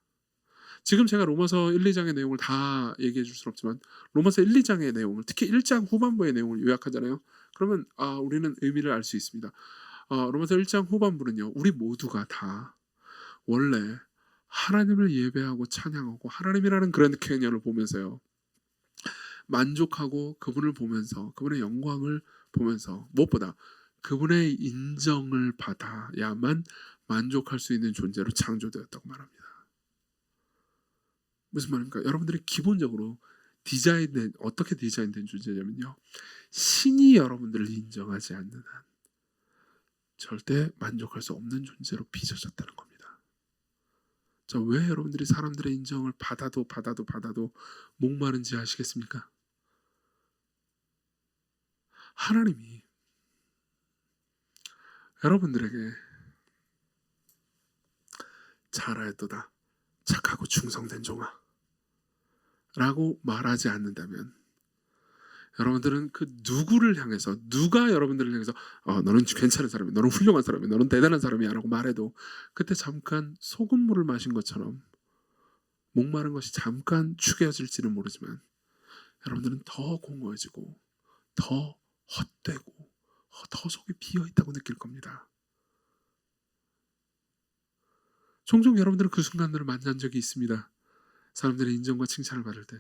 지금 제가 로마서 1, 2장의 내용을 다 얘기해 줄 수는 없지만 로마서 1, 2장의 내용을, 특히 1장 후반부의 내용을 요약하잖아요. 그러면 우리는 의미를 알 수 있습니다. 로마서 1장 후반부는요, 우리 모두가 다 원래 하나님을 예배하고 찬양하고 하나님이라는 그랜드 캐니언을 보면서요, 만족하고 그분을 보면서 그분의 영광을 보면서 무엇보다 그분의 인정을 받아야만 만족할 수 있는 존재로 창조되었다고 말합니다. 무슨 말입니까? 여러분들이 기본적으로 어떻게 디자인된 존재냐면요, 신이 여러분들을 인정하지 않는 한 절대 만족할 수 없는 존재로 빚어졌다는 겁니다. 자, 왜 여러분들이 사람들의 인정을 받아도 목마른지 아시겠습니까? 하나님이 여러분들에게 잘하였도다 착하고 충성된 종아 라고 말하지 않는다면, 여러분들은 그 누구를 향해서, 누가 여러분들을 향해서 너는 괜찮은 사람이야, 너는 훌륭한 사람이야, 너는 대단한 사람이야 라고 말해도 그때 잠깐 소금물을 마신 것처럼 목마른 것이 잠깐 축여질지는 모르지만 여러분들은 더 공허해지고 더 헛되고 더 속이 비어있다고 느낄 겁니다. 종종 여러분들은 그 순간들을 만난 적이 있습니다. 사람들의 인정과 칭찬을 받을 때,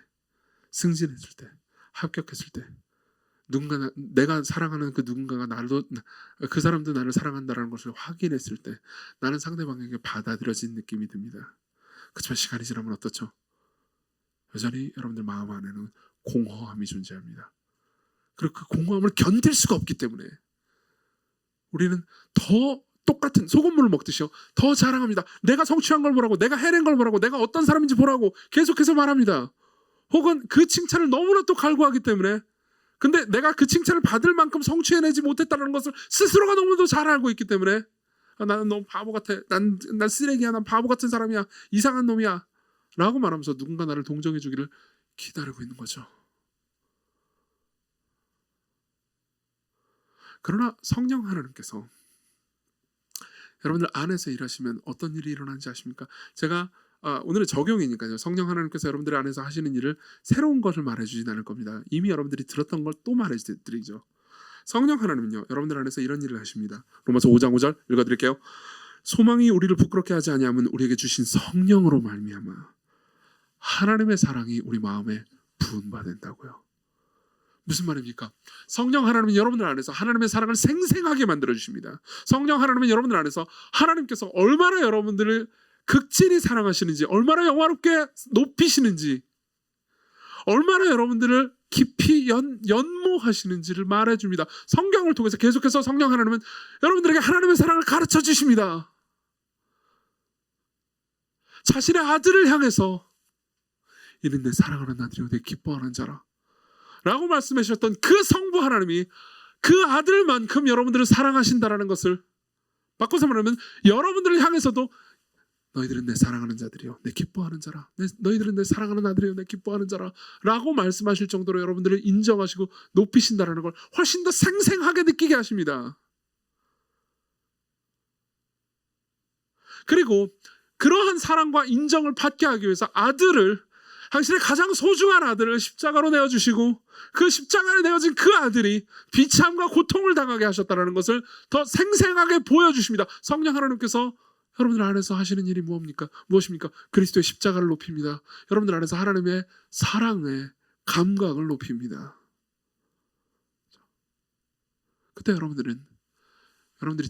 승진했을 때, 합격했을 때, 누군가 내가 사랑하는 그 누군가가 그 사람도 나를 사랑한다는 것을 확인했을 때 나는 상대방에게 받아들여진 느낌이 듭니다. 그렇지만 시간이 지나면 어떻죠? 여전히 여러분들 마음 안에는 공허함이 존재합니다. 그리고 그 공허함을 견딜 수가 없기 때문에 우리는 더 똑같은 소금물을 먹듯이요, 더 자랑합니다. 내가 성취한 걸 보라고, 내가 해낸 걸 보라고, 내가 어떤 사람인지 보라고 계속해서 말합니다. 혹은 그 칭찬을 너무나 또 갈구하기 때문에, 근데 내가 그 칭찬을 받을 만큼 성취해내지 못했다는 것을 스스로가 너무도 잘 알고 있기 때문에 나는 너무 바보 같아, 난 쓰레기야, 난 바보 같은 사람이야, 이상한 놈이야 라고 말하면서 누군가 나를 동정해 주기를 기다리고 있는 거죠. 그러나 성령 하나님께서 여러분들 안에서 일하시면 어떤 일이 일어나는지 아십니까? 제가 오늘은 적용이니까요, 성령 하나님께서 여러분들 안에서 하시는 일을 새로운 것을 말해주진 않을 겁니다. 이미 여러분들이 들었던 걸 또 말해드리죠. 성령 하나님은요, 여러분들 안에서 이런 일을 하십니다. 로마서 5장 5절 읽어드릴게요. 소망이 우리를 부끄럽게 하지 아니하면 우리에게 주신 성령으로 말미암아 하나님의 사랑이 우리 마음에 부은바된다고요. 무슨 말입니까? 성령 하나님은 여러분들 안에서 하나님의 사랑을 생생하게 만들어주십니다. 성령 하나님은 여러분들 안에서 하나님께서 얼마나 여러분들을 극진히 사랑하시는지, 얼마나 영화롭게 높이시는지, 얼마나 여러분들을 깊이 연모하시는지를 말해줍니다. 성경을 통해서 계속해서 성령 하나님은 여러분들에게 하나님의 사랑을 가르쳐 주십니다. 자신의 아들을 향해서 이는 내 사랑하는 아들이요 내 기뻐하는 자라 라고 말씀하셨던 그 성부 하나님이 그 아들만큼 여러분들을 사랑하신다라는 것을 바꿔서 말하면, 여러분들을 향해서도 너희들은 내 사랑하는 자들이요 내 기뻐하는 자라, 너희들은 내 사랑하는 아들이요 내 기뻐하는 자라 라고 말씀하실 정도로 여러분들을 인정하시고 높이신다라는 걸 훨씬 더 생생하게 느끼게 하십니다. 그리고 그러한 사랑과 인정을 받게 하기 위해서 아들을, 당신의 가장 소중한 아들을 십자가로 내어주시고 그 십자가에 내어진 그 아들이 비참과 고통을 당하게 하셨다는 것을 더 생생하게 보여주십니다. 성령 하나님께서 여러분들 안에서 하시는 일이 무엇입니까? 그리스도의 십자가를 높입니다. 여러분들 안에서 하나님의 사랑의 감각을 높입니다. 그때 여러분들이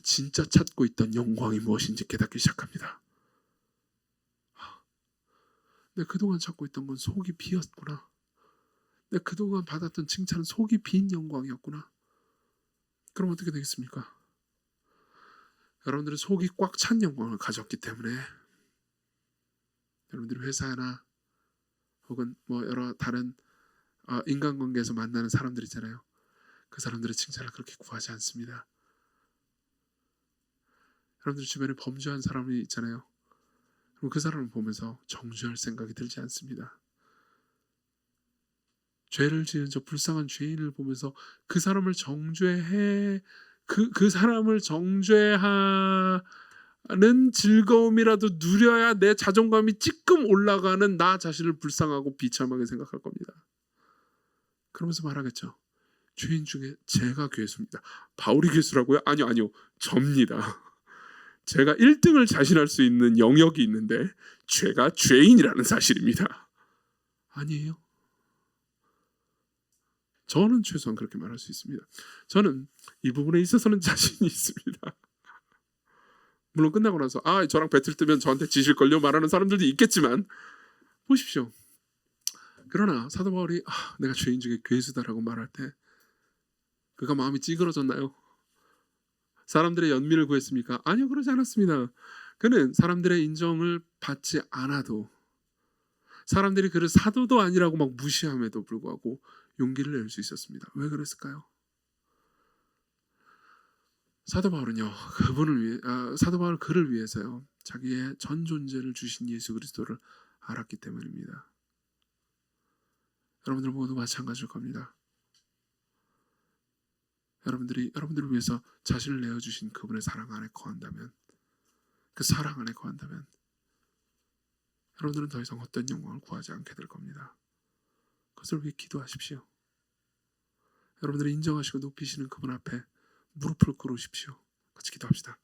진짜 찾고 있던 영광이 무엇인지 깨닫기 시작합니다. 내가 그동안 찾고 있던 건 속이 비었구나. 내가 그동안 받았던 칭찬은 속이 빈 영광이었구나. 그럼 어떻게 되겠습니까? 여러분들은 속이 꽉 찬 영광을 가졌기 때문에 여러분들이 회사나 혹은 뭐 여러 다른 인간관계에서 만나는 사람들 있잖아요. 그 사람들의 칭찬을 그렇게 구하지 않습니다. 여러분들 주변에 범죄한 사람이 있잖아요. 그럼 그 사람을 보면서 정죄할 생각이 들지 않습니다. 죄를 지은 저 불쌍한 죄인을 보면서 그 사람을 정죄해 그 사람을 정죄하는 즐거움이라도 누려야 내 자존감이 찌끔 올라가는 나 자신을 불쌍하고 비참하게 생각할 겁니다. 그러면서 말하겠죠. 죄인 중에 제가 괴수입니다. 바울이 괴수라고요? 아니요. 접니다. 제가 1등을 자신할 수 있는 영역이 있는데 죄가 죄인이라는 사실입니다. 아니에요? 저는 최소한 그렇게 말할 수 있습니다. 저는 이 부분에 있어서는 자신이 있습니다. 물론 끝나고 나서 저랑 배틀 뜨면 저한테 지실걸요 말하는 사람들도 있겠지만 보십시오. 그러나 사도 바울이 내가 죄인 중에 괴수다라고 말할 때 그가 마음이 찌그러졌나요? 사람들의 연민을 구했습니까? 아니요, 그러지 않았습니다. 그는 사람들의 인정을 받지 않아도 사람들이 그를 사도도 아니라고 막 무시함에도 불구하고 용기를 낼 수 있었습니다. 왜 그랬을까요? 사도 바울은요, 사도 바울 그를 위해서요, 자기의 전 존재를 주신 예수 그리스도를 알았기 때문입니다. 여러분들 모두 마찬가지일 겁니다. 여러분들을 위해서 자신을 내어주신 그분의 사랑 안에 거한다면, 그 사랑 안에 거한다면 여러분들은 더 이상 어떤 영광을 구하지 않게 될 겁니다. 그것을 위해 기도하십시오. 여러분들이 인정하시고 높이시는 그분 앞에 무릎을 꿇으십시오. 같이 기도합시다.